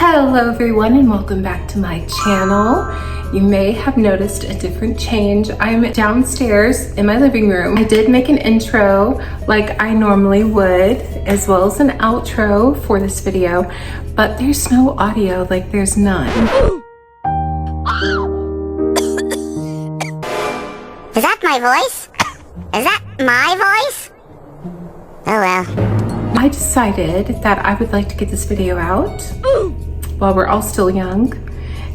Hello everyone and welcome back to my channel. You may have noticed a different change. I'm downstairs in my living room. I did make an intro like I normally would, as well as an outro for this video, but there's no audio, like there's none. Is that my voice? Is that my voice? Oh well. I decided that I would like to get this video out while we're all still young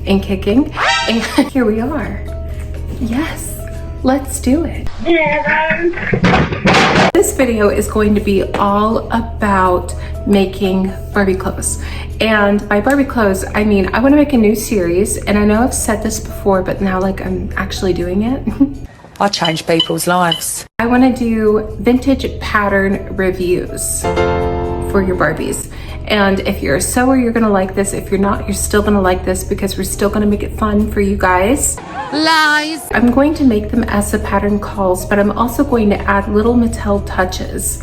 and kicking, and here we are. Yes, let's do it. This video is going to be all about making Barbie clothes. And by Barbie clothes, I mean, I want to make a new series, and I know I've said this before, but now like I'm actually doing it. I change people's lives. I want to do vintage pattern reviews for your Barbies. And if you're a sewer, you're going to like this. If you're not, you're still going to like this because we're still going to make it fun for you guys. Lies. I'm going to make them as the pattern calls, but I'm also going to add little Mattel touches,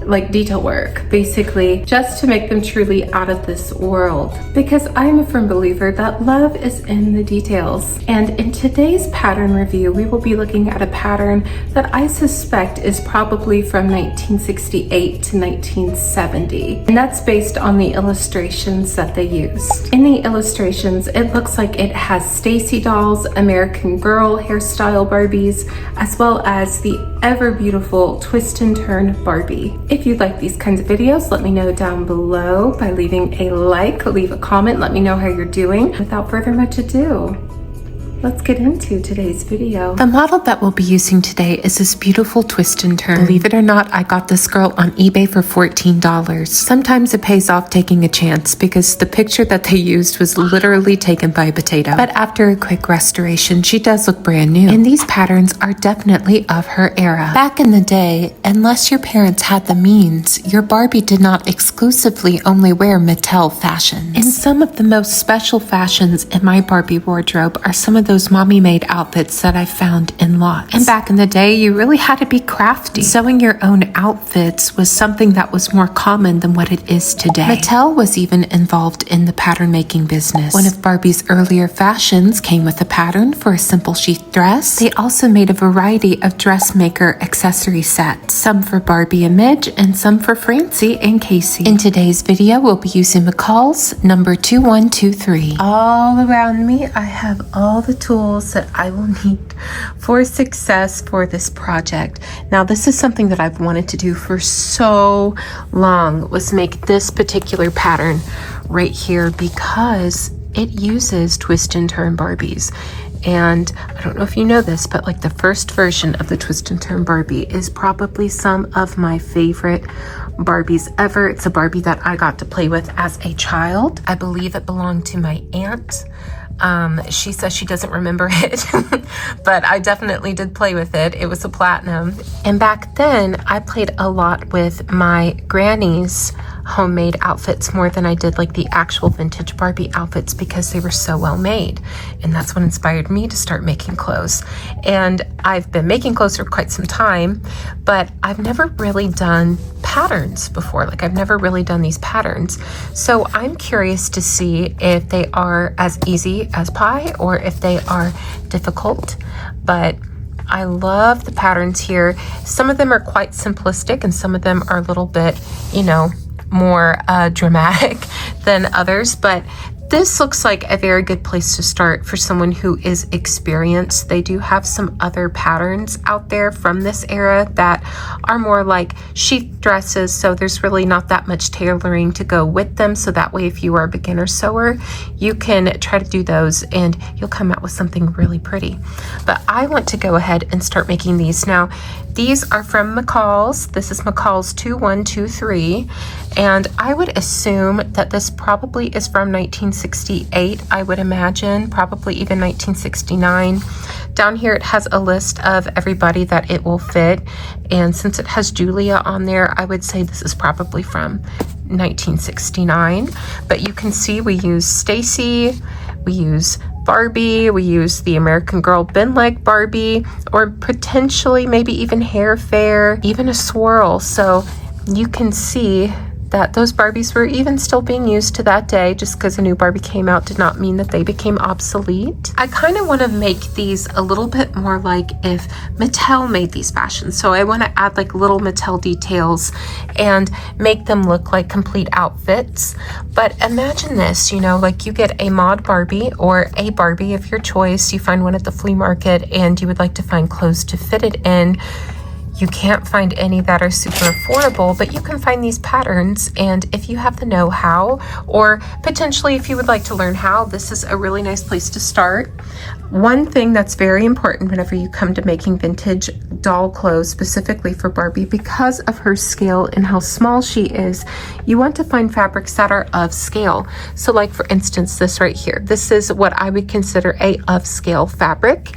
like detail work, basically, just to make them truly out of this world. Because I'm a firm believer that love is in the details. And in today's pattern review, we will be looking at a pattern that I suspect is probably from 1968 to 1970. And that's based on the illustrations that they used. In the illustrations, it looks like it has Stacy dolls, American Girl hairstyle Barbies, as well as the ever beautiful twist and turn Barbie. If you like these kinds of videos, let me know down below by leaving a like, leave a comment, let me know how you're doing. Without further much ado, let's get into today's video. The model that we'll be using today is this beautiful twist and turn. Believe it or not, I got this girl on eBay for $14. Sometimes it pays off taking a chance because the picture that they used was literally taken by a potato. But after a quick restoration, she does look brand new. And these patterns are definitely of her era. Back in the day, unless your parents had the means, your Barbie did not exclusively only wear Mattel fashions. And some of the most special fashions in my Barbie wardrobe are some of those mommy-made outfits that I found in lots. And back in the day, you really had to be crafty. Sewing your own outfits was something that was more common than what it is today. Mattel was even involved in the pattern making business. One of Barbie's earlier fashions came with a pattern for a simple sheath dress. They also made a variety of dressmaker accessory sets, some for Barbie and Midge and some for Francie and Casey. In today's video, we'll be using McCall's number 2123. All around me, I have all the tools that I will need for success for this project. Now, this is something that I've wanted to do for so long, was make this particular pattern right here because it uses twist and turn Barbies. And I don't know if you know this, but like the first version of the twist and turn Barbie is probably some of my favorite Barbies ever. It's a Barbie that I got to play with as a child. I believe it belonged to my aunt. She says she doesn't remember it, but I definitely did play with it. It was a platinum. And back then I played a lot with my granny's homemade outfits more than I did like the actual vintage Barbie outfits because they were so well made. And that's what inspired me to start making clothes. And I've been making clothes for quite some time, but I've never really done patterns before. Like I've never really done these patterns. So I'm curious to see if they are as easy as pie or if they are difficult. But I love the patterns here. Some of them are quite simplistic and some of them are a little bit, you know, more dramatic than others, but this looks like a very good place to start for someone who is experienced. They do have some other patterns out there from this era that are more like sheath dresses, so there's really not that much tailoring to go with them. So that way, if you are a beginner sewer, you can try to do those and you'll come out with something really pretty. But I want to go ahead and start making these. Now, these are from McCalls. This is McCall's 2123, and I would assume that this probably is from 1968. I would imagine probably even 1969. Down here it has a list of everybody that it will fit, and since it has Julia on there, I would say this is probably from 1969. But you can see we use Stacy, we use Barbie, we use the American Girl bin leg Barbie, or potentially maybe even hair fair, even a swirl. So you can see that those Barbies were even still being used to that day. Just because a new Barbie came out did not mean that they became obsolete. I kind of want to make these a little bit more like if Mattel made these fashions. So I want to add like little Mattel details and make them look like complete outfits. But imagine this, you know, like you get a mod Barbie or a Barbie of your choice. You find one at the flea market and you would like to find clothes to fit it in. You can't find any that are super affordable, but you can find these patterns. And if you have the know-how, or potentially if you would like to learn how, this is a really nice place to start. One thing that's very important whenever you come to making vintage doll clothes, specifically for Barbie, because of her scale and how small she is, you want to find fabrics that are of scale. So like for instance, this right here, this is what I would consider a of scale fabric.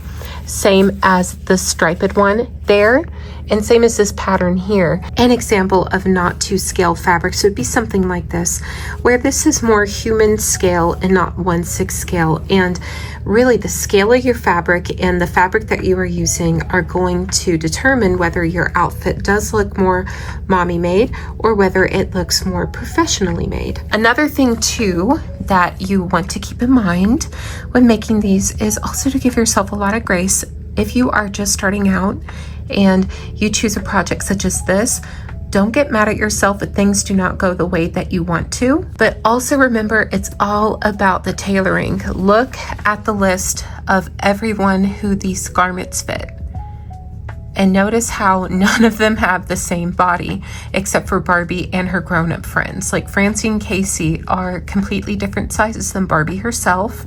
Same as the striped one there, and same as this pattern here. An example of not to scale fabrics would be something like this, where this is more human scale and not 1/6 scale. And really the scale of your fabric and the fabric that you are using are going to determine whether your outfit does look more mommy made or whether it looks more professionally made. Another thing too that you want to keep in mind when making these is also to give yourself a lot of grace. If you are just starting out and you choose a project such as this, don't get mad at yourself if things do not go the way that you want to, but also remember it's all about the tailoring. Look at the list of everyone who these garments fit. And notice how none of them have the same body, except for Barbie and her grown-up friends. Like Francie and Casey are completely different sizes than Barbie herself.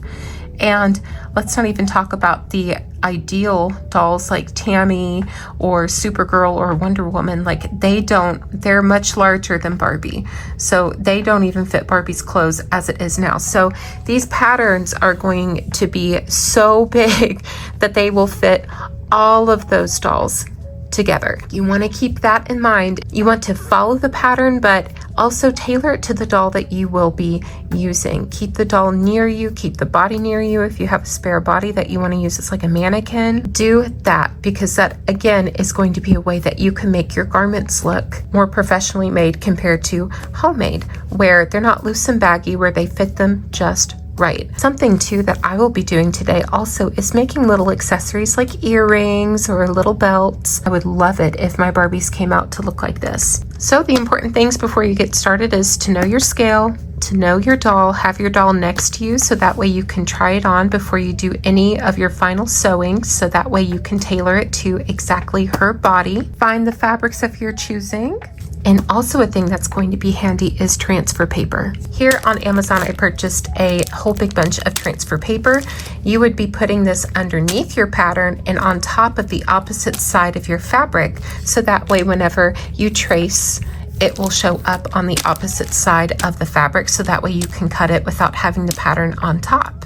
And let's not even talk about the ideal dolls like Tammy or Supergirl or Wonder Woman. Like they're much larger than Barbie. So they don't even fit Barbie's clothes as it is now. So these patterns are going to be so big that they will fit all of those dolls together. You want to keep that in mind. You want to follow the pattern, but also tailor it to the doll that you will be using. Keep the doll near you, keep the body near you. If you have a spare body that you want to use as like a mannequin, do that, because that again is going to be a way that you can make your garments look more professionally made compared to homemade, where they're not loose and baggy, where they fit them just right. Something too that I will be doing today also is making little accessories like earrings or little belts. I would love it if my Barbies came out to look like this. So the important things before you get started is to know your scale, to know your doll, have your doll next to you so that way you can try it on before you do any of your final sewing, so that way you can tailor it to exactly her body. Find the fabrics of your choosing. And also a thing that's going to be handy is transfer paper. Here on Amazon, I purchased a whole big bunch of transfer paper. You would be putting this underneath your pattern and on top of the opposite side of your fabric. So that way, whenever you trace, it will show up on the opposite side of the fabric. So that way you can cut it without having the pattern on top.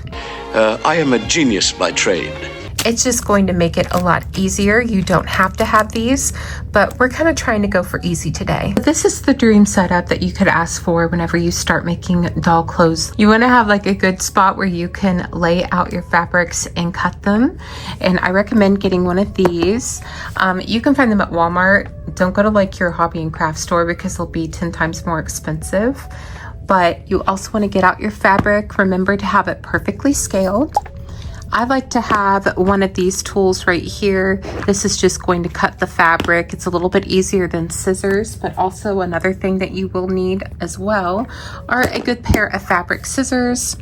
I am a genius by trade. It's just going to make it a lot easier. You don't have to have these, but we're kind of trying to go for easy today. This is the dream setup that you could ask for whenever you start making doll clothes. You want to have like a good spot where you can lay out your fabrics and cut them. And I recommend getting one of these. You can find them at Walmart. Don't go to like your hobby and craft store because they'll be 10 times more expensive. But you also want to get out your fabric. Remember to have it perfectly scaled. I like to have one of these tools right here. This is just going to cut the fabric. It's a little bit easier than scissors, but also another thing that you will need as well are a good pair of fabric scissors.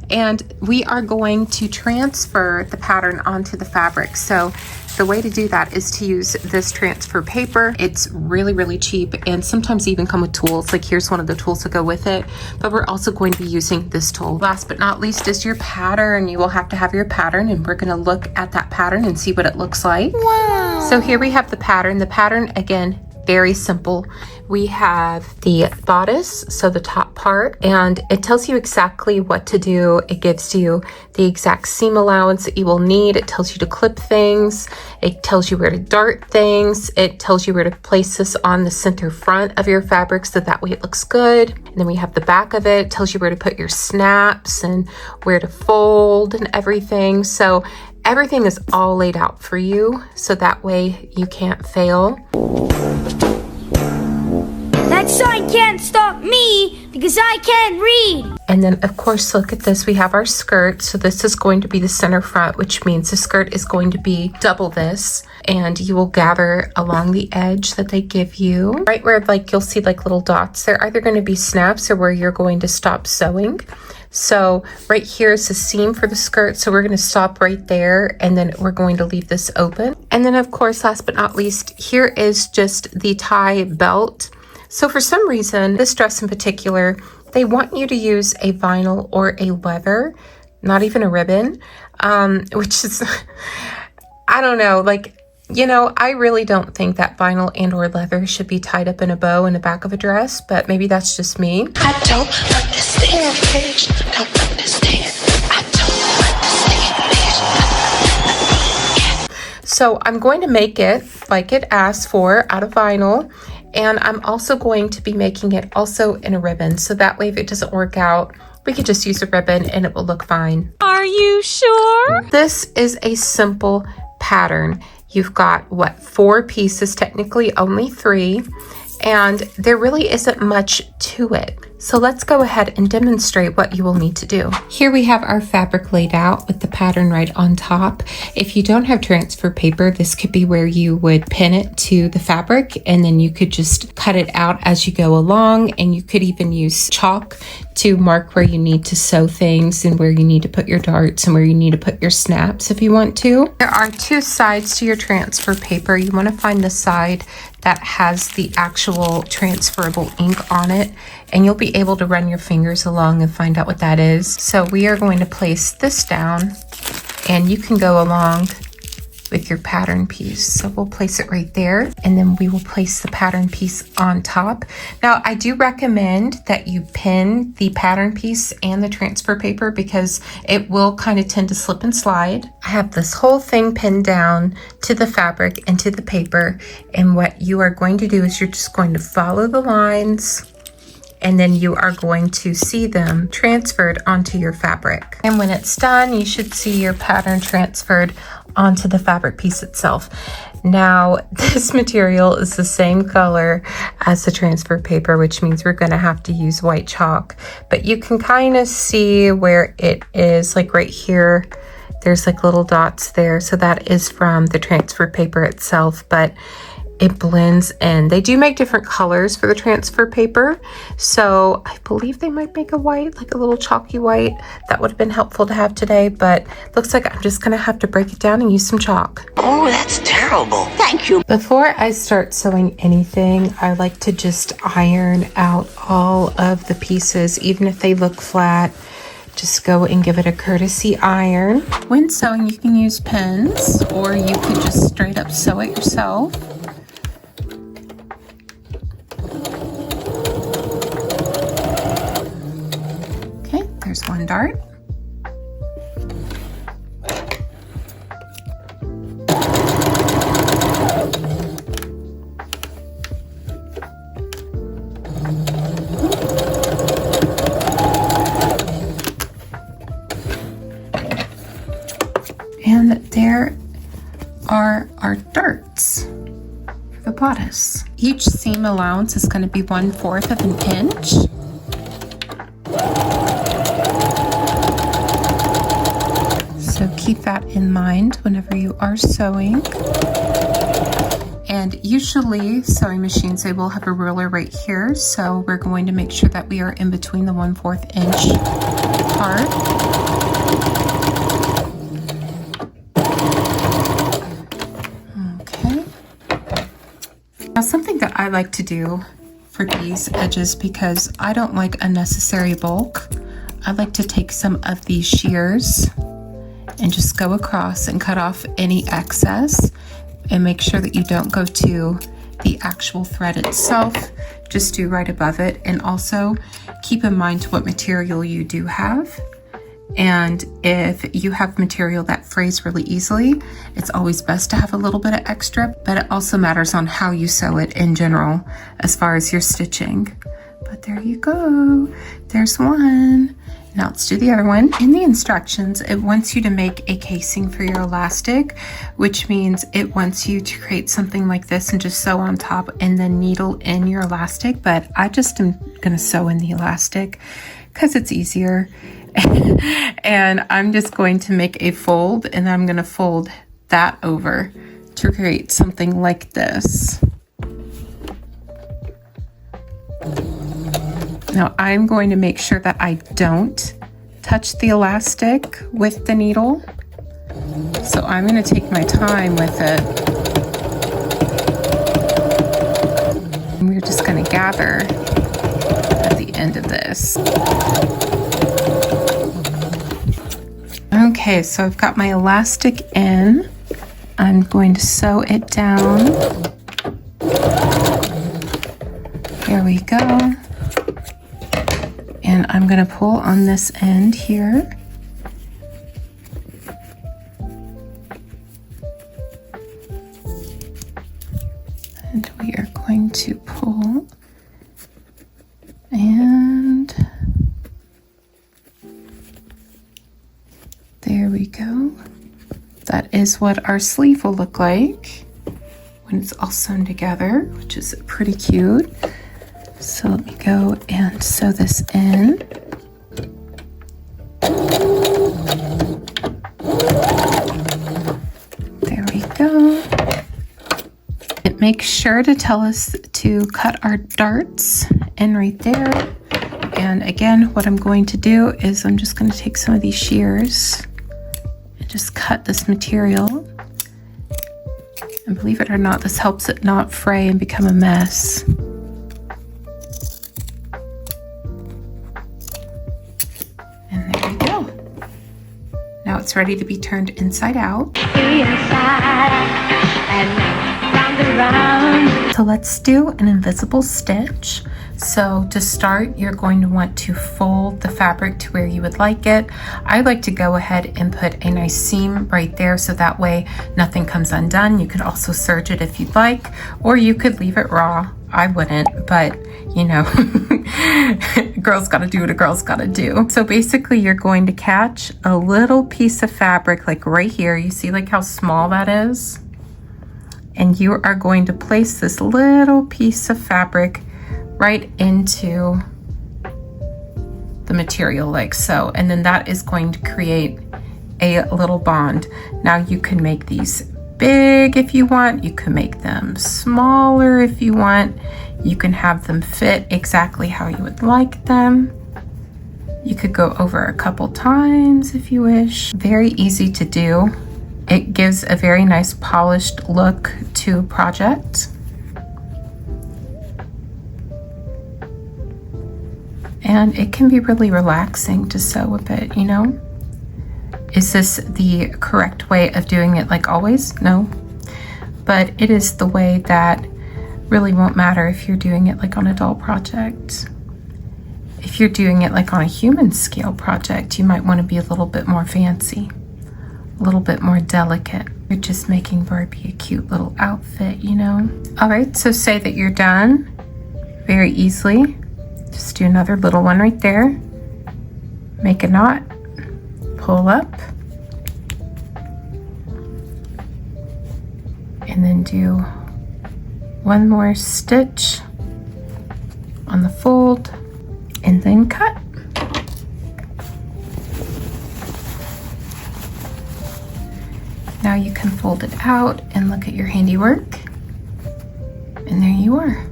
And we are going to transfer the pattern onto the fabric. So the way to do that is to use this transfer paper. It's really, really cheap and sometimes even come with tools. Like here's one of the tools to go with it, but we're also going to be using this tool. Last but not least is your pattern. You will have to have your pattern, and we're gonna look at that pattern and see what it looks like. Wow. So here we have the pattern. The pattern, again, very simple. We have the bodice, so the top part, and it tells you exactly what to do. It gives you the exact seam allowance that you will need. It tells you to clip things. It tells you where to dart things. It tells you where to place this on the center front of your fabric so that way it looks good. And then we have the back of it. It tells you where to put your snaps and where to fold and everything. So everything is all laid out for you so that way you can't fail. Let's That sign can't stop me because I can't read. And then of course, look at this, we have our skirt. So this is going to be the center front, which means the skirt is going to be double this, and you will gather along the edge that they give you. Right where like you'll see like little dots, they're either going to be snaps or where you're going to stop sewing. So right here is the seam for the skirt. So we're going to stop right there, and then we're going to leave this open. And then of course, last but not least, here is just the tie belt. So for some reason, this dress in particular, they want you to use a vinyl or a leather, not even a ribbon, which is, I don't know, like, you know, I really don't think that vinyl and or leather should be tied up in a bow in the back of a dress, but maybe that's just me. I don't understand, bitch. Don't understand. I don't understand, bitch. So I'm going to make it like it asked for out of vinyl. And I'm also going to be making it also in a ribbon. So that way, if it doesn't work out, we could just use a ribbon and it will look fine. Are you sure? This is a simple pattern. You've got, what, 4 pieces, technically only 3. And there really isn't much to it. So let's go ahead and demonstrate what you will need to do. Here we have our fabric laid out with the pattern right on top. If you don't have transfer paper, this could be where you would pin it to the fabric, and then you could just cut it out as you go along. And you could even use chalk to mark where you need to sew things and where you need to put your darts and where you need to put your snaps if you want to. There are 2 sides to your transfer paper. You want to find the side that has the actual transferable ink on it, and you'll be able to run your fingers along and find out what that is. So we are going to place this down, and you can go along with your pattern piece. So we'll place it right there, and then we will place the pattern piece on top. Now, I do recommend that you pin the pattern piece and the transfer paper because it will kind of tend to slip and slide. I have this whole thing pinned down to the fabric and to the paper, and what you are going to do is you're just going to follow the lines, and then you are going to see them transferred onto your fabric. And when it's done, you should see your pattern transferred onto the fabric piece itself. Now, this material is the same color as the transfer paper, which means we're going to have to use white chalk. But you can kind of see where it is, like right here. There's like little dots there. So that is from the transfer paper itself, but it blends in. They do make different colors for the transfer paper. So I believe they might make a white, like a little chalky white. That would have been helpful to have today, but looks like I'm just gonna have to break it down and use some chalk. Oh, that's terrible. Thank you. Before I start sewing anything, I like to just iron out all of the pieces, even if they look flat. Just go and give it a courtesy iron. When sewing, you can use pins, or you could just straight up sew it yourself. There's one dart. And there are our darts for the bodice. Each seam allowance is going to be 1/4 of an inch. So keep that in mind whenever you are sewing. And usually sewing machines, they will have a ruler right here. So we're going to make sure that we are in between the 1/4 inch part. Okay. Now something that I like to do for these edges, because I don't like unnecessary bulk, I like to take some of these shears and just go across and cut off any excess, and make sure that you don't go to the actual thread itself. Just do right above it, and also keep in mind what material you do have. And if you have material that frays really easily, it's always best to have a little bit of extra, but it also matters on how you sew it in general as far as your stitching. But there you go, there's one. Now let's do the other one. In the instructions, it wants you to make a casing for your elastic, which means it wants you to create something like this and just sew on top and then needle in your elastic. But I just am gonna sew in the elastic because it's easier. And I'm just going to make a fold, and I'm gonna fold that over to create something like this. Now I'm going to make sure that I don't touch the elastic with the needle. So I'm going to take my time with it. And we're just going to gather at the end of this. Okay, so I've got my elastic in. I'm going to sew it down. Here we go. And I'm going to pull on this end here. And we are going to pull. And there we go. That is what our sleeve will look like when it's all sewn together, which is pretty cute. So let me go and sew this in. There we go. It makes sure to tell us to cut our darts in right there. And again, what I'm going to do is I'm just going to take some of these shears and just cut this material. And believe it or not, this helps it not fray and become a mess. It's ready to be turned inside out. So let's do an invisible stitch. So to start, you're going to want to fold the fabric to where you would like it. I like to go ahead and put a nice seam right there so that way nothing comes undone. You could also serge it if you'd like, or you could leave it raw. I wouldn't, but you know, a girl's gotta do what a girl's gotta do. So basically you're going to catch a little piece of fabric like right here. You see like how small that is? And you are going to place this little piece of fabric right into the material like so. And then that is going to create a little bond. Now you can make these big if you want, you can make them smaller if you want, you can have them fit exactly how you would like them. You could go over a couple times if you wish. Very easy to do. It gives a very nice polished look to project. And it can be really relaxing to sew a bit, you know? Is this the correct way of doing it like always? No. But it is the way that really won't matter if you're doing it like on a doll project. If you're doing it like on a human scale project, you might want to be a little bit more fancy, a little bit more delicate. You're just making Barbie a cute little outfit, you know? All right, so say that you're done very easily. Just do another little one right there. Make a knot. Pull up, and then do one more stitch on the fold, and then cut. Now you can fold it out and look at your handiwork, and there you are,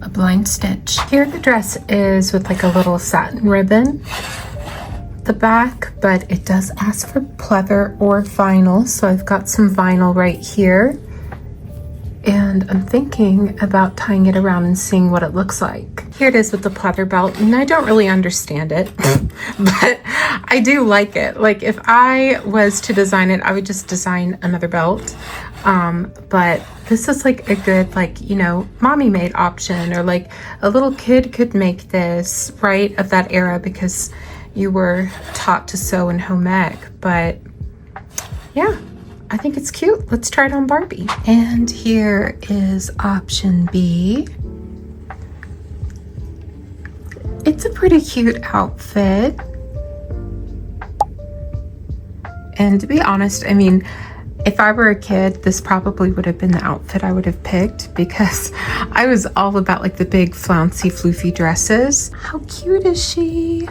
a blind stitch. Here the dress is with like a little satin ribbon the back, but it does ask for pleather or vinyl, so I've got some vinyl right here, and I'm thinking about tying it around and seeing what it looks like. Here it is with the pleather belt, and I don't really understand it but I do like it. Like if I was to design it, I would just design another belt, but this is like a good, like, you know, mommy made option, or like a little kid could make this, right, of that era, because you were taught to sew in home ec. But yeah, I think it's cute. Let's try it on Barbie. And here is option B. It's a pretty cute outfit. And to be honest, I mean, if I were a kid, this probably would have been the outfit I would have picked, because I was all about like the big flouncy floofy dresses. How cute is she?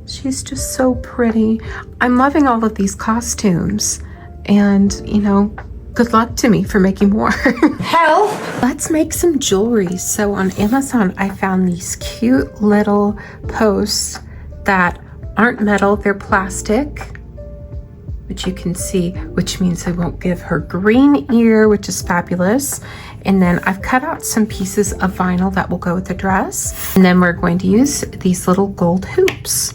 She's just so pretty. I'm loving all of these costumes, and you know, good luck to me for making more. Help! Let's make some jewelry. So on Amazon, I found these cute little posts that aren't metal, they're plastic, which you can see, which means I won't give her green ear, which is fabulous. And then I've cut out some pieces of vinyl that will go with the dress. And then we're going to use these little gold hoops.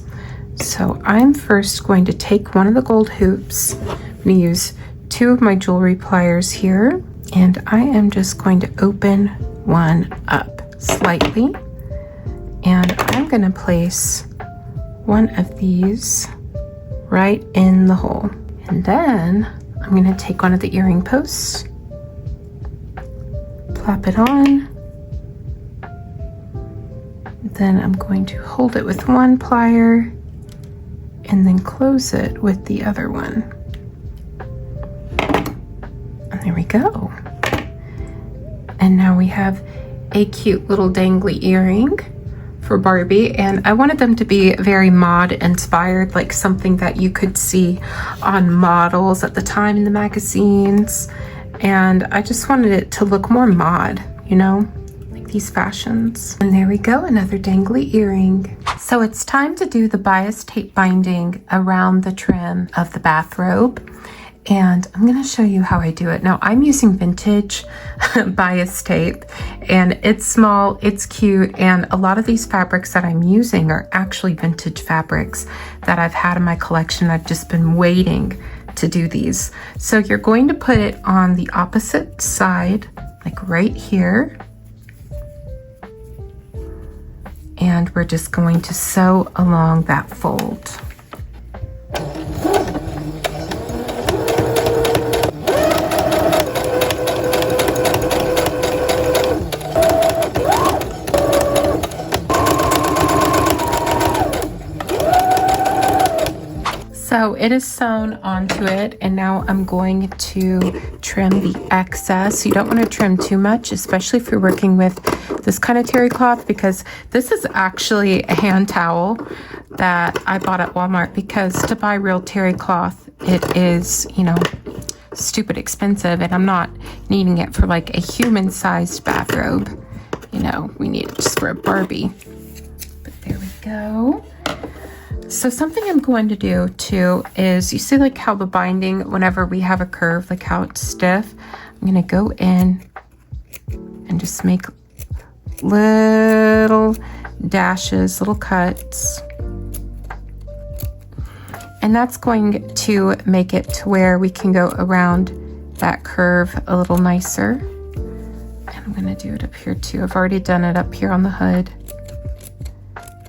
So I'm first going to take one of the gold hoops. I'm going to use 2 of my jewelry pliers here, and I am just going to open one up slightly, and I'm going to place one of these right in the hole. And then I'm going to take one of the earring posts, plop it on, then I'm going to hold it with one plier and then close it with the other one. And there we go. And now we have a cute little dangly earring for Barbie, and I wanted them to be very mod inspired, like something that you could see on models at the time in the magazines. And I just wanted it to look more mod, you know, like these fashions. And there we go, another dangly earring. So it's time to do the bias tape binding around the trim of the bathrobe. And I'm going to show you how I do it. Now I'm using vintage bias tape, and it's small, it's cute, and a lot of these fabrics that I'm using are actually vintage fabrics that I've had in my collection. I've just been waiting to do these. So you're going to put it on the opposite side, like right here. And we're just going to sew along that fold. So it is sewn onto it, and now I'm going to trim the excess. You don't want to trim too much, especially if you're working with this kind of terry cloth, because this is actually a hand towel that I bought at Walmart, because to buy real terry cloth, it is, you know, stupid expensive, and I'm not needing it for like a human-sized bathrobe. You know, we need it just for a Barbie. But there we go. So something I'm going to do too is, you see like how the binding, whenever we have a curve, like how it's stiff, I'm going to go in and just make little dashes, little cuts. And that's going to make it to where we can go around that curve a little nicer. And I'm going to do it up here too. I've already done it up here on the hood.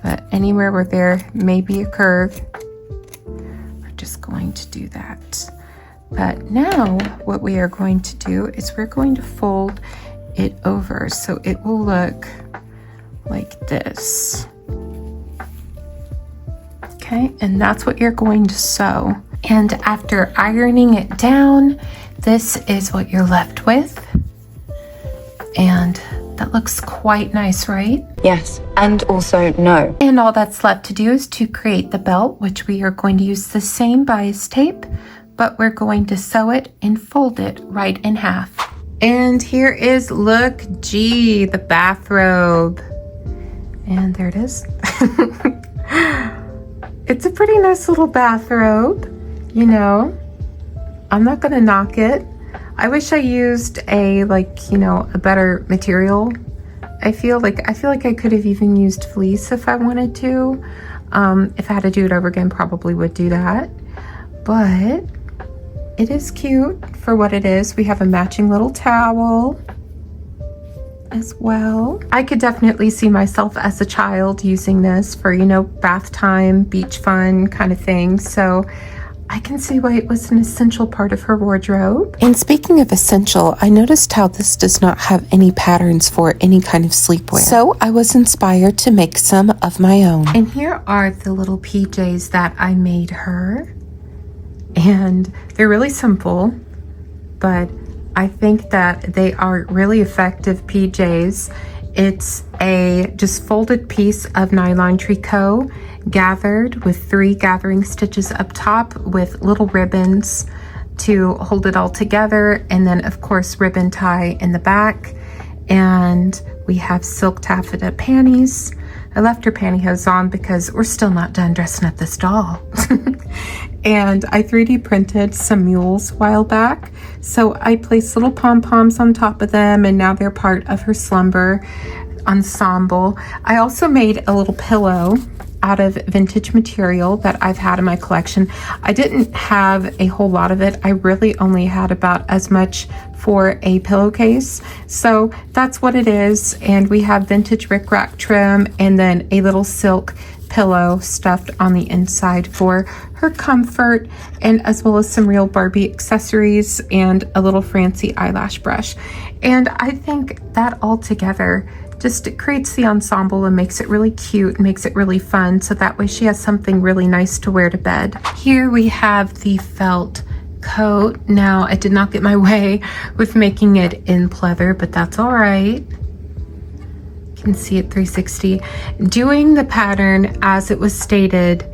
But anywhere where there may be a curve, we're just going to do that. But now what we are going to do is we're going to fold it over so it will look like this. Okay, and that's what you're going to sew. And after ironing it down, this is what you're left with. And that looks quite nice, right? Yes, and also no. And all that's left to do is to create the belt, which we are going to use the same bias tape, but we're going to sew it and fold it right in half. And here is look G, the bathrobe. And there it is. It's a pretty nice little bathrobe, you know. I'm not gonna knock it. I wish I used a, like, you know, a better material. I feel like I could have even used fleece if I wanted to. If I had to do it over again, probably would do that. But it is cute for what it is. We have a matching little towel as well. I could definitely see myself as a child using this for, you know, bath time, beach fun kind of thing. So I can see why it was an essential part of her wardrobe. And speaking of essential, I noticed how this does not have any patterns for any kind of sleepwear. So I was inspired to make some of my own. And here are the little PJs that I made her. and they're really simple, but I think that they are really effective PJs. It's a just folded piece of nylon tricot gathered with 3 gathering stitches up top with little ribbons to hold it all together, and then of course ribbon tie in the back. And we have silk taffeta panties. I left her pantyhose on because we're still not done dressing up this doll. And I 3D printed some mules a while back. So I placed little pom-poms on top of them, and now they're part of her slumber ensemble. I also made a little pillow out of vintage material that I've had in my collection. I didn't have a whole lot of it. I really only had about as much for a pillowcase. So that's what it is. And we have vintage rickrack trim and then a little silk pillow stuffed on the inside for her comfort, and as well as some real Barbie accessories and a little fancy eyelash brush. And I think that all together just creates the ensemble and makes it really cute, makes it really fun, so that way she has something really nice to wear to bed. Here we have the felt coat. Now, I did not get my way with making it in pleather, but that's all right. You can see it 360. Doing the pattern as it was stated,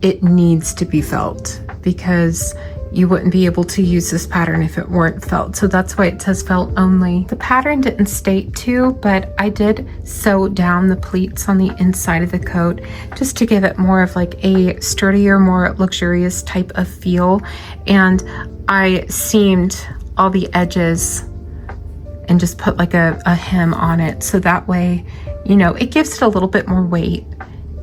it needs to be felt because you wouldn't be able to use this pattern if it weren't felt. So that's why it says felt only. The pattern didn't state to, but I did sew down the pleats on the inside of the coat just to give it more of like a sturdier, more luxurious type of feel. And I seamed all the edges and just put like a hem on it. So that way, you know, it gives it a little bit more weight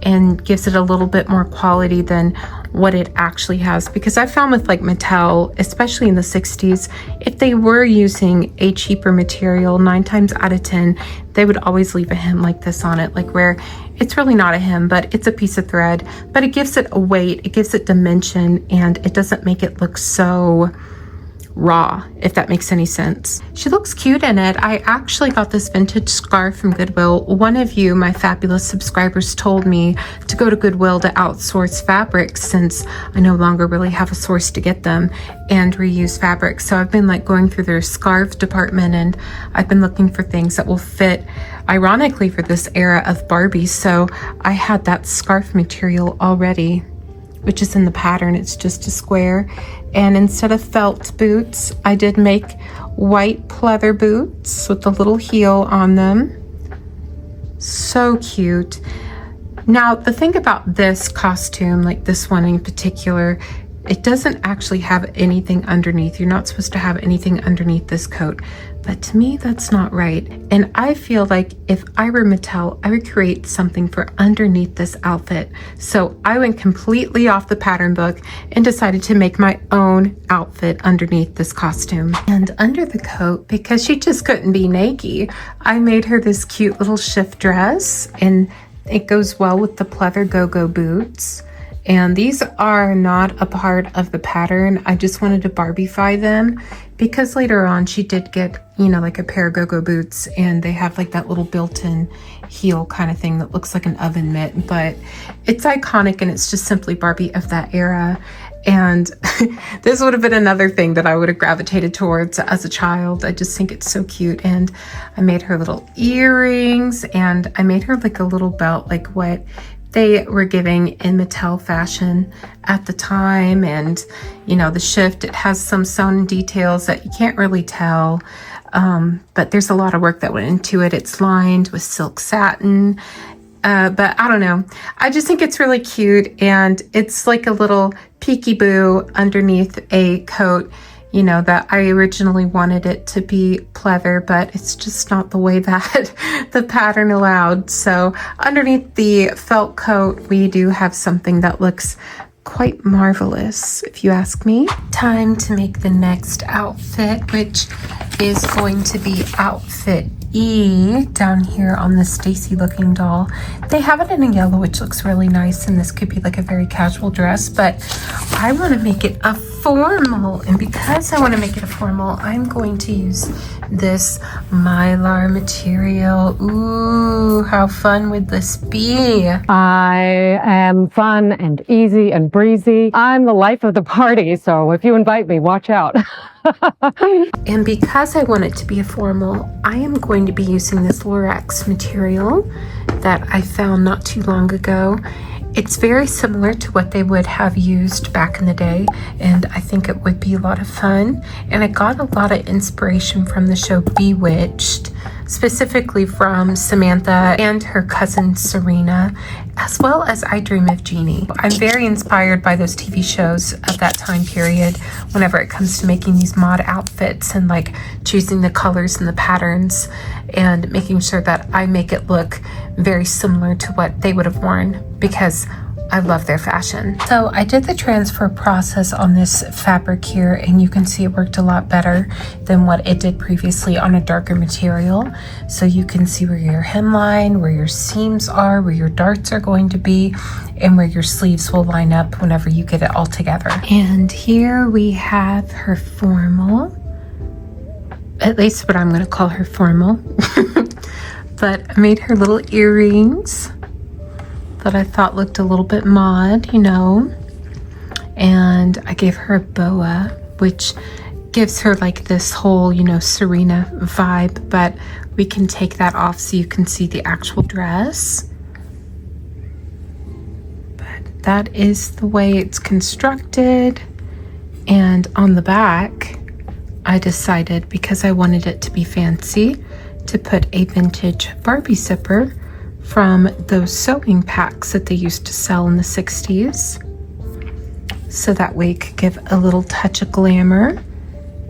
and gives it a little bit more quality than what it actually has. Because I found with like Mattel, especially in the 60s, if they were using a cheaper material, 9 times out of 10, they would always leave a hem like this on it, like where it's really not a hem, but it's a piece of thread, but it gives it a weight, it gives it dimension, and it doesn't make it look so raw, if that makes any sense. She looks cute in it. I actually got this vintage scarf from Goodwill. One of you, my fabulous subscribers, told me to go to Goodwill to outsource fabrics since I no longer really have a source to get them and reuse fabrics. So I've been like going through their scarf department, and I've been looking for things that will fit ironically for this era of Barbie. So I had that scarf material already, which is in the pattern. It's just a square. And instead of felt boots, I did make white pleather boots with a little heel on them. So cute. Now, the thing about this costume, like this one in particular, it doesn't actually have anything underneath. You're not supposed to have anything underneath this coat. But to me, that's not right. And I feel like if I were Mattel, I would create something for underneath this outfit. So I went completely off the pattern book and decided to make my own outfit underneath this costume. And under the coat, because she just couldn't be naked, I made her this cute little shift dress, and it goes well with the pleather go-go boots. And these are not a part of the pattern. I just wanted to Barbify them because later on she did get, you know, like a pair of go-go boots, and they have like that little built-in heel kind of thing that looks like an oven mitt, but it's iconic and it's just simply Barbie of that era. And this would have been another thing that I would have gravitated towards as a child. I just think it's so cute. And I made her little earrings, and I made her like a little belt, like what they were giving in Mattel fashion at the time. And you know, the shift, it has some sewn details that you can't really tell, but there's a lot of work that went into it. It's lined with silk satin, but I don't know, I just think it's really cute, and it's like a little peekaboo underneath a coat, you know, that I originally wanted it to be pleather, but it's just not the way that the pattern allowed. So underneath the felt coat, we do have something that looks quite marvelous, if you ask me. Time to make the next outfit, which is going to be outfit E down here on the Stacy looking doll. They have it in a yellow, which looks really nice, and this could be like a very casual dress, but I want to make it a formal, and because I want to make it a formal, I'm going to use this mylar material. Ooh, how fun would this be? I am fun and easy and breezy. I'm the life of the party, so if you invite me, watch out. And because I want it to be a formal, I am going to be using this Lurex material that I found not too long ago. It's very similar to what they would have used back in the day, and I think it would be a lot of fun. And I got a lot of inspiration from the show Bewitched, specifically from Samantha and her cousin Serena, as well as I Dream of Jeannie. I'm very inspired by those TV shows of that time period whenever it comes to making these mod outfits and like choosing the colors and the patterns and making sure that I make it look very similar to what they would have worn, because I love their fashion. So I did the transfer process on this fabric here, and you can see it worked a lot better than what it did previously on a darker material. So you can see where your hemline, where your seams are, where your darts are going to be, and where your sleeves will line up whenever you get it all together. And here we have her formal, at least what I'm going to call her formal. But I made her little earrings that I thought looked a little bit mod, you know, and I gave her a boa, which gives her like this whole, you know, Serena vibe, but we can take that off so you can see the actual dress. But that is the way it's constructed. And on the back, I decided, because I wanted it to be fancy, to put a vintage Barbie zipper from those sewing packs that they used to sell in the 60s. So that way it could give a little touch of glamour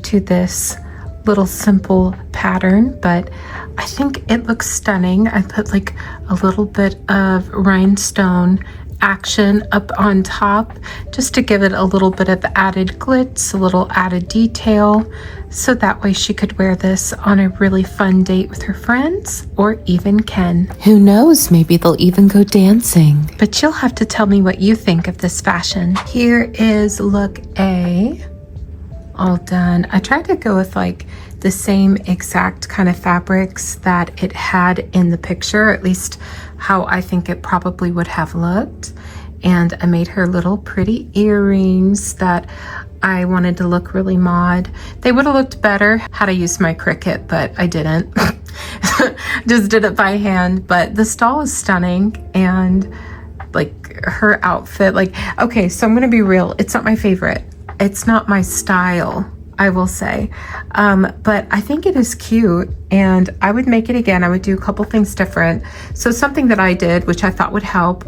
to this little simple pattern, but I think it looks stunning. I put like a little bit of rhinestone action up on top just to give it a little bit of added glitz, a little added detail, so that way she could wear this on a really fun date with her friends, or even Ken. Who knows, maybe they'll even go dancing. But you'll have to tell me what you think of this fashion. Here is look A, all done. I tried to go with like the same exact kind of fabrics that it had in the picture, at least how I think it probably would have looked. And I made her little pretty earrings that I wanted to look really mod. They would have looked better had I used my Cricut, but I didn't. Just did it by hand. But this doll is stunning, and like her outfit, like, okay, so I'm gonna be real, it's not my favorite. It's not my style, I will say, but I think it is cute, and I would make it again. I would do a couple things different. So something that I did, which I thought would help,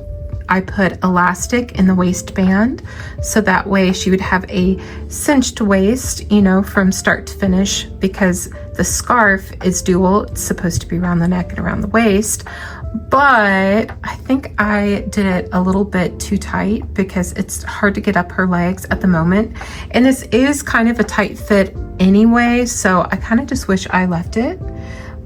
I put elastic in the waistband, so that way she would have a cinched waist, you know, from start to finish, because the scarf is dual. It's supposed to be around the neck and around the waist, but I think I did it a little bit too tight because it's hard to get up her legs at the moment. And this is kind of a tight fit anyway, so I kind of just wish I left it,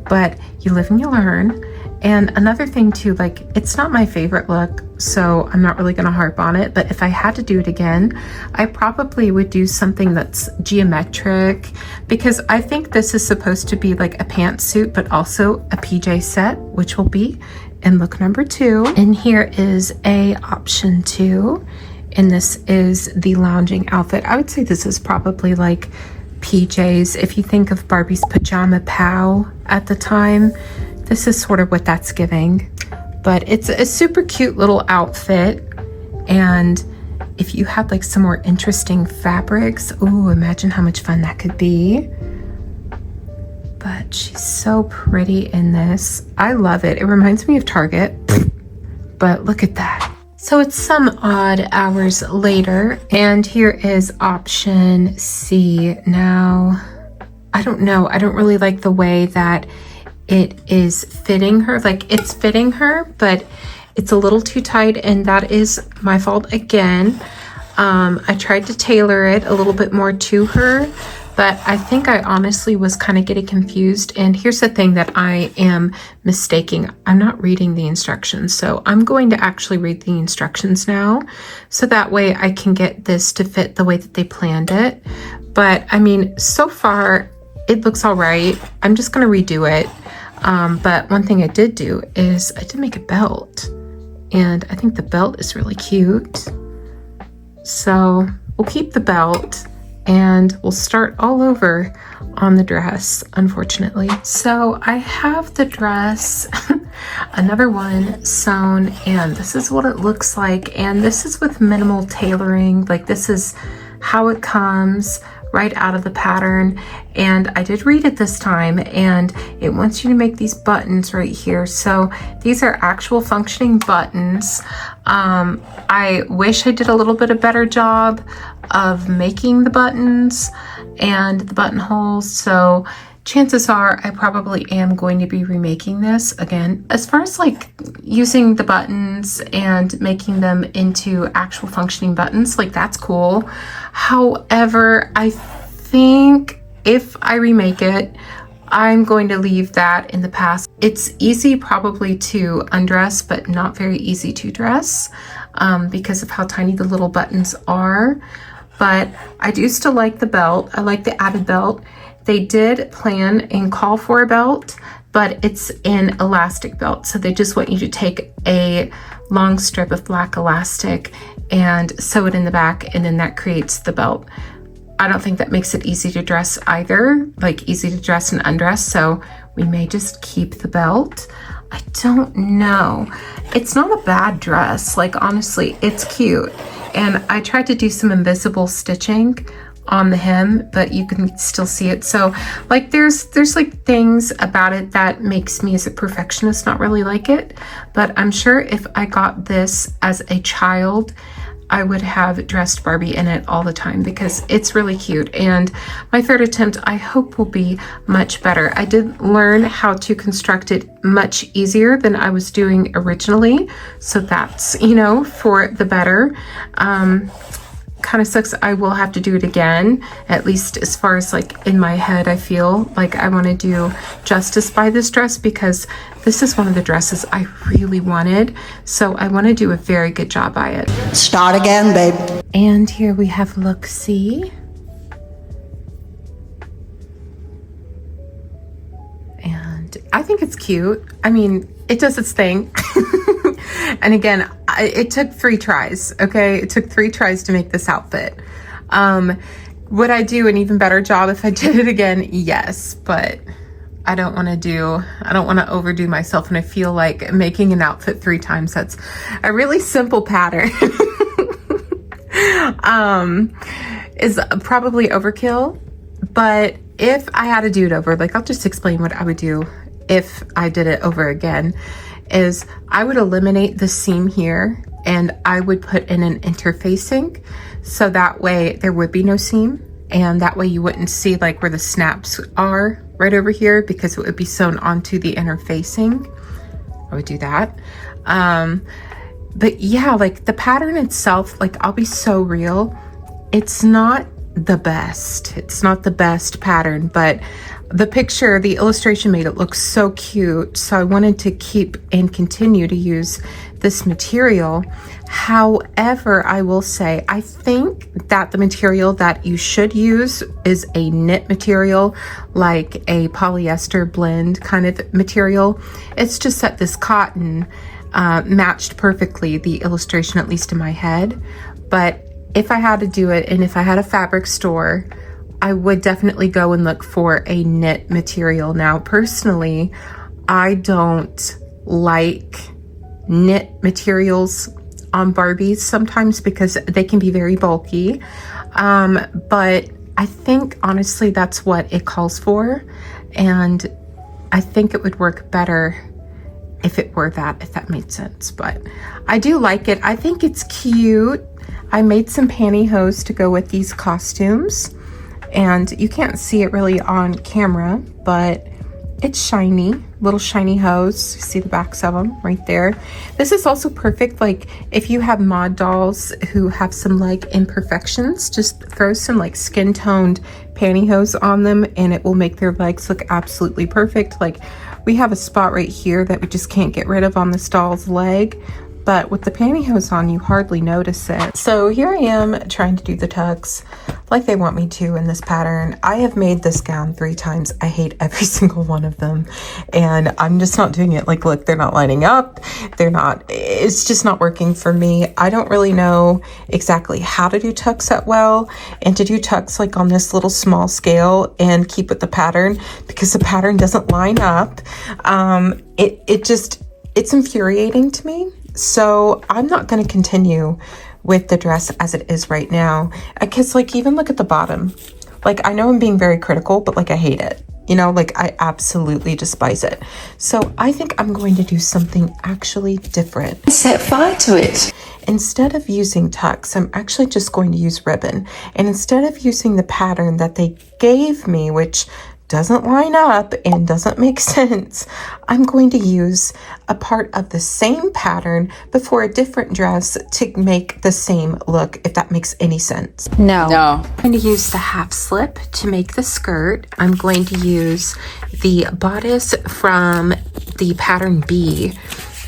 but you live and you learn. And another thing too, like, it's not my favorite look, so I'm not really gonna harp on it, but if I had to do it again, I probably would do something that's geometric, because I think this is supposed to be like a pantsuit, but also a PJ set, which will be in look number 2. And here is a option 2, and this is the lounging outfit. I would say this is probably like PJs. If you think of Barbie's pajama pow at the time, this is sort of what that's giving. But it's a super cute little outfit, and if you had like some more interesting fabrics, ooh, imagine how much fun that could be. But she's so pretty in this. I love it. It reminds me of Target, but look at that. So it's some odd hours later, and here is option C. Now, I don't know. I don't really like the way that it is fitting her. Like, it's fitting her, but it's a little too tight, and that is my fault again. I tried to tailor it a little bit more to her, but I think I honestly was kind of getting confused. And here's the thing that I am mistaking. I'm not reading the instructions. So I'm going to actually read the instructions now. So that way I can get this to fit the way that they planned it. But I mean, so far it looks all right. I'm just going to redo it. But one thing I did do is I did make a belt, and I think the belt is really cute. So we'll keep the belt and we'll start all over on the dress, unfortunately. So I have the dress, another one sewn, and this is what it looks like. And this is with minimal tailoring. Like, this is how it comes right out of the pattern. And I did read it this time, and it wants you to make these buttons right here. So these are actual functioning buttons. I wish I did a little bit of better job of making the buttons and the buttonholes. So chances are I probably am going to be remaking this again. As far as like using the buttons and making them into actual functioning buttons, like that's cool. However, I think if I remake it, I'm going to leave that in the past. It's easy probably to undress, but not very easy to dress because of how tiny the little buttons are. But I do still like the belt. I like the added belt. They did plan and call for a belt, but it's an elastic belt. So they just want you to take a long strip of black elastic and sew it in the back, and then that creates the belt. I don't think that makes it easy to dress either, like easy to dress and undress. So we may just keep the belt. I don't know. It's not a bad dress. Like, honestly, it's cute. And I tried to do some invisible stitching on the hem, but you can still see it. So like there's like things about it that makes me as a perfectionist not really like it. But I'm sure if I got this as a child, I would have dressed Barbie in it all the time because it's really cute. And my third attempt, I hope, will be much better. I did learn how to construct it much easier than I was doing originally. So that's, you know, for the better. Kind of sucks. I will have to do it again, at least as far as like in my head. I feel like I want to do justice by this dress because this is one of the dresses I really wanted. So I want to do a very good job by it. Start again, babe. And here we have Look See. And I think it's cute. I mean, it does its thing. And again, it took 3 tries, okay? It took 3 tries to make this outfit. Would I do an even better job if I did it again? Yes, but I don't want to overdo myself, and I feel like making an outfit 3 times, that's a really simple pattern. Is probably overkill, but if I had to do it over, like I'll just explain what I would do if I did it over again, is I would eliminate the seam here and I would put in an interfacing, so that way there would be no seam, and that way you wouldn't see like where the snaps are right over here because it would be sewn onto the interfacing. I would do that. But yeah, like the pattern itself, like I'll be so real, it's not the best. It's not the best pattern, but the picture, the illustration made it look so cute. So I wanted to keep and continue to use this material. However, I will say, I think that the material that you should use is a knit material, like a polyester blend kind of material. It's just that this cotton matched perfectly the illustration, at least in my head. But if I had to do it, and if I had a fabric store, I would definitely go and look for a knit material. Now, personally, I don't like knit materials on Barbies sometimes because they can be very bulky. But I think honestly that's what it calls for. And I think it would work better if it were that, if that made sense. But I do like it. I think it's cute. I made some pantyhose to go with these costumes. And you can't see it really on camera, but It's shiny, little shiny hose. You see the backs of them right there. This is also perfect, like if you have mod dolls who have some leg imperfections, just throw some like skin toned pantyhose on them and it will make their legs look absolutely perfect. Like we have a spot right here that we just can't get rid of on this doll's leg, but with the pantyhose on, you hardly notice it. So here I am trying to do the tucks like they want me to in this pattern. I have made this gown 3 times. I hate every single one of them. And I'm just not doing it. Like, look, they're not lining up. It's just not working for me. I don't really know exactly how to do tucks that well and to do tucks like on this little small scale and keep with the pattern because the pattern doesn't line up. It's infuriating to me. So I'm not going to continue with the dress as it is right now. Because like, even look at the bottom. Like, I know I'm being very critical, but like I hate it. You know, like I absolutely despise it. So I think I'm going to do something actually different. Set fire to it. Instead of using tucks, I'm actually just going to use ribbon. And instead of using the pattern that they gave me, which doesn't line up and doesn't make sense, I'm going to use a part of the same pattern but for a different dress to make the same look, if that makes any sense. No. I'm going to use the half slip to make the skirt. I'm going to use the bodice from the pattern B,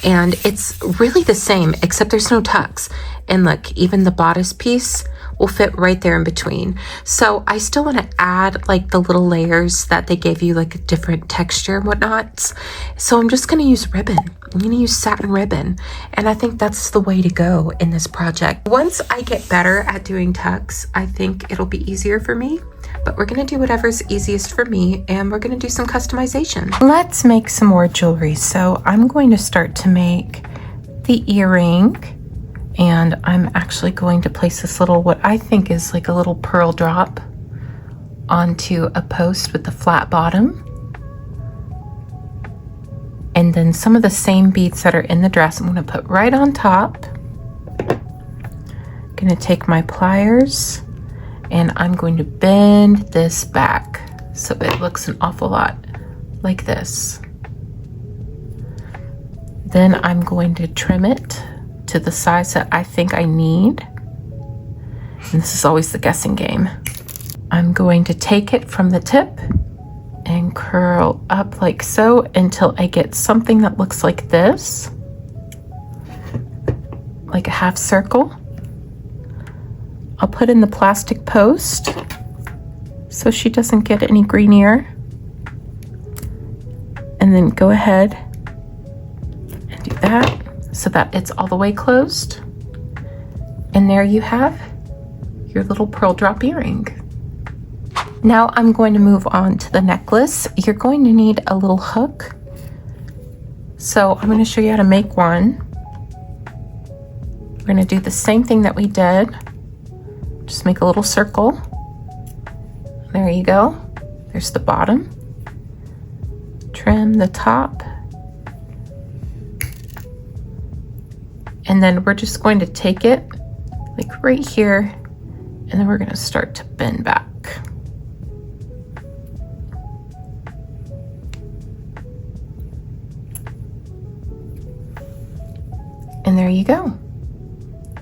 and it's really the same except there's no tucks. And look, even the bodice piece will fit right there in between. So I still want to add like the little layers that they gave you, like a different texture and whatnot. So I'm just going to use ribbon. I'm going to use satin ribbon. And I think that's the way to go in this project. Once I get better at doing tucks, I think it'll be easier for me. But we're going to do whatever's easiest for me, and we're going to do some customization. Let's make some more jewelry. So I'm going to start to make the earring. And I'm actually going to place this little, what I think is like a little pearl drop onto a post with the flat bottom. And then some of the same beads that are in the dress, I'm going to put right on top. I'm going to take my pliers and I'm going to bend this back so it looks an awful lot like this. Then I'm going to trim it to the size that I think I need. And this is always the guessing game. I'm going to take it from the tip and curl up like so until I get something that looks like this, like a half circle. I'll put in the plastic post so she doesn't get any greenier. And then go ahead and do that, so that it's all the way closed. And there you have your little pearl drop earring. Now I'm going to move on to the necklace. You're going to need a little hook. So I'm going to show you how to make one. We're going to do the same thing that we did. Just make a little circle. There you go. There's the bottom. Trim the top. And then we're just going to take it like right here, and then we're going to start to bend back. And there you go.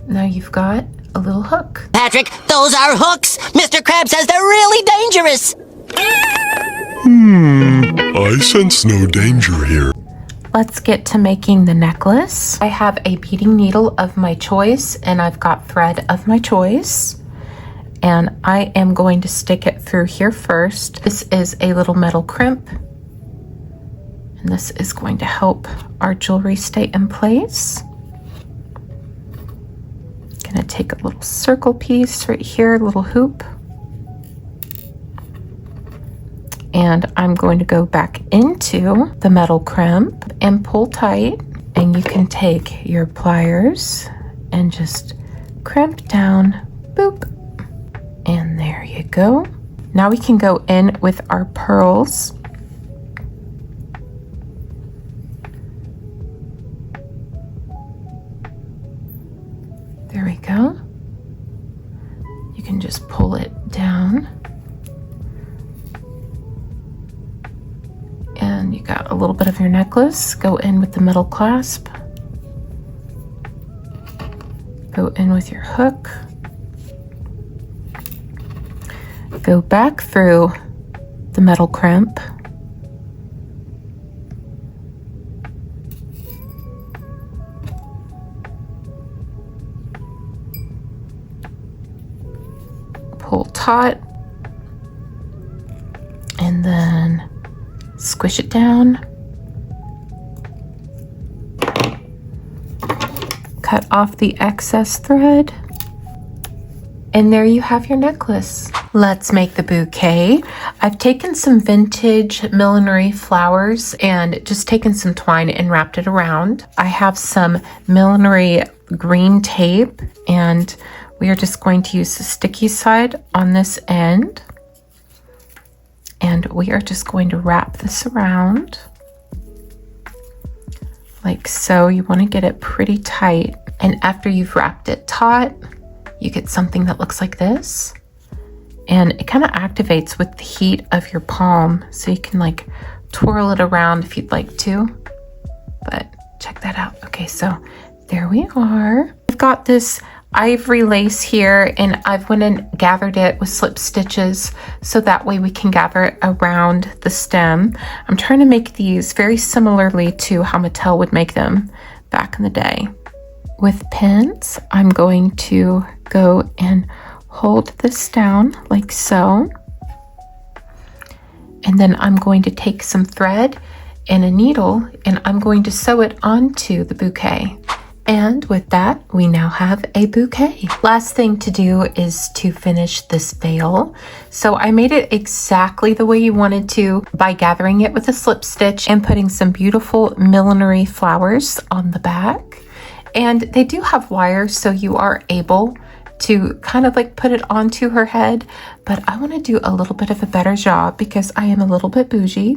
Now you've got a little hook. Patrick, those are hooks! Mr. Krabs says they're really dangerous! I sense no danger here. Let's get to making the necklace. I have a beading needle of my choice and I've got thread of my choice. And I am going to stick it through here first. This is a little metal crimp. And this is going to help our jewelry stay in place. Gonna take a little circle piece right here, a little hoop. And I'm going to go back into the metal crimp and pull tight. And you can take your pliers and just crimp down, boop. And there you go. Now we can go in with our pearls. There we go. You can just pull it down. And got a little bit of your necklace. Go in with the metal clasp. Go in with your hook. Go back through the metal crimp. Pull taut. And then squish it down. Cut off the excess thread. And there you have your necklace. Let's make the bouquet. I've taken some vintage millinery flowers and just taken some twine and wrapped it around. I have some millinery green tape, and we are just going to use the sticky side on this end. And we are just going to wrap this around like so. You want to get it pretty tight. And after you've wrapped it taut, you get something that looks like this. And it kind of activates with the heat of your palm. So you can like twirl it around if you'd like to. But check that out. Okay, so there we are. I've got this ivory lace here, and I've went and gathered it with slip stitches so that way we can gather it around the stem. I'm trying to make these very similarly to how Mattel would make them back in the day. With pins, I'm going to go and hold this down like so. And then I'm going to take some thread and a needle, and I'm going to sew it onto the bouquet. And with that, we now have a bouquet. Last thing to do is to finish this veil. So I made it exactly the way you wanted to by gathering it with a slip stitch and putting some beautiful millinery flowers on the back. And they do have wires, so you are able to kind of like put it onto her head, but I want to do a little bit of a better job because I am a little bit bougie,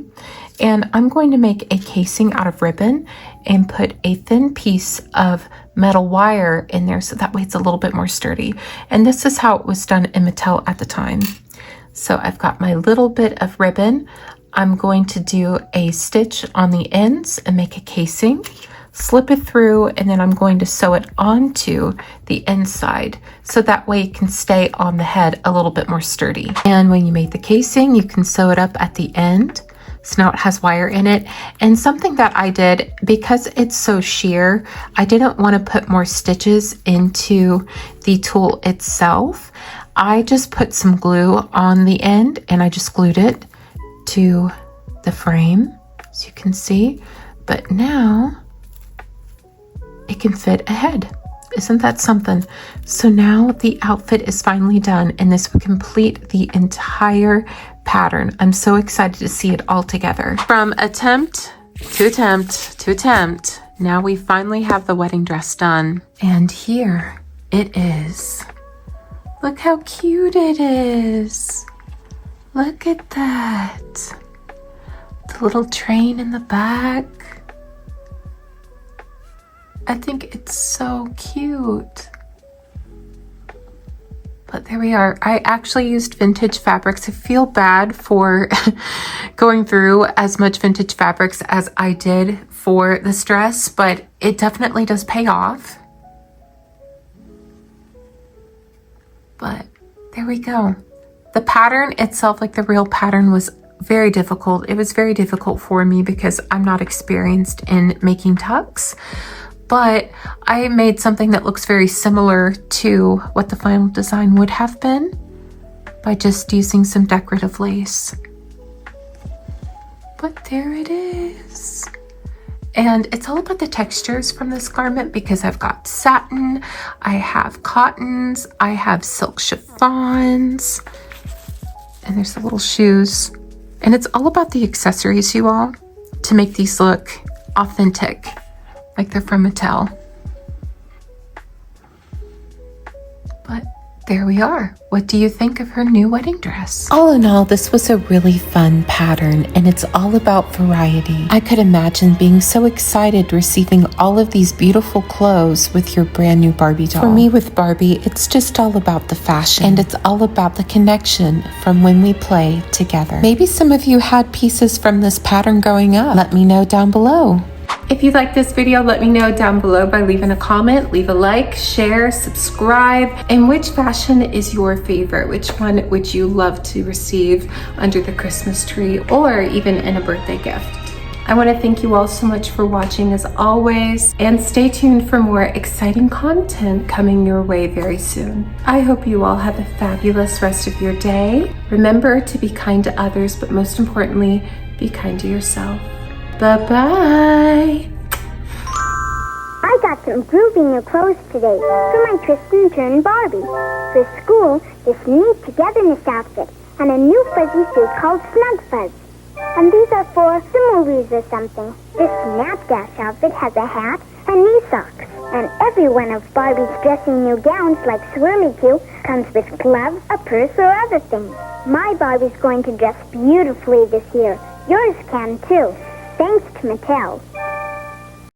and I'm going to make a casing out of ribbon and put a thin piece of metal wire in there so that way it's a little bit more sturdy. And this is how it was done in Mattel at the time. So I've got my little bit of ribbon. I'm going to do a stitch on the ends and make a casing, slip it through, and then I'm going to sew it onto the inside so that way it can stay on the head a little bit more sturdy. And when you make the casing, you can sew it up at the end. So now it has wire in it. And something that I did, because it's so sheer, I didn't want to put more stitches into the tool itself. I just put some glue on the end and I just glued it to the frame, as you can see. But now it can fit a head. Isn't that something? So now the outfit is finally done, and this would complete the entire pattern. I'm so excited to see it all together. From attempt to attempt to attempt, now we finally have the wedding dress done. And here it is. Look how cute it is. Look at that. The little train in the back. I think it's so cute. But there we are. I actually used vintage fabrics. I feel bad for going through as much vintage fabrics as I did for this dress, but it definitely does pay off. But there we go. The pattern itself, like the real pattern, was very difficult. It was very difficult for me because I'm not experienced in making tucks. But I made something that looks very similar to what the final design would have been by just using some decorative lace. But there it is. And it's all about the textures from this garment because I've got satin, I have cottons, I have silk chiffons, and there's the little shoes. And it's all about the accessories, you all, to make these look authentic. Like they're from Mattel. But there we are. What do you think of her new wedding dress? All in all, this was a really fun pattern, and it's all about variety. I could imagine being so excited receiving all of these beautiful clothes with your brand new Barbie doll. For me with Barbie, it's just all about the fashion, and it's all about the connection from when we play together. Maybe some of you had pieces from this pattern growing up. Let me know down below. If you like this video, let me know down below by leaving a comment, leave a like, share, subscribe, and which fashion is your favorite? Which one would you love to receive under the Christmas tree or even in a birthday gift? I want to thank you all so much for watching as always, and stay tuned for more exciting content coming your way very soon. I hope you all have a fabulous rest of your day. Remember to be kind to others, but most importantly, be kind to yourself. Bye-bye. I got some groovy new clothes today for my twist and turn Barbie. For school, this neat togetherness outfit and a new fuzzy suit called Snug Fuzz. And these are for the movies or something. This Snapdash outfit has a hat and knee socks. And every one of Barbie's dressing new gowns like Swirly Q comes with gloves, a purse, or other things. My Barbie's going to dress beautifully this year. Yours can too. Thanks to Mattel.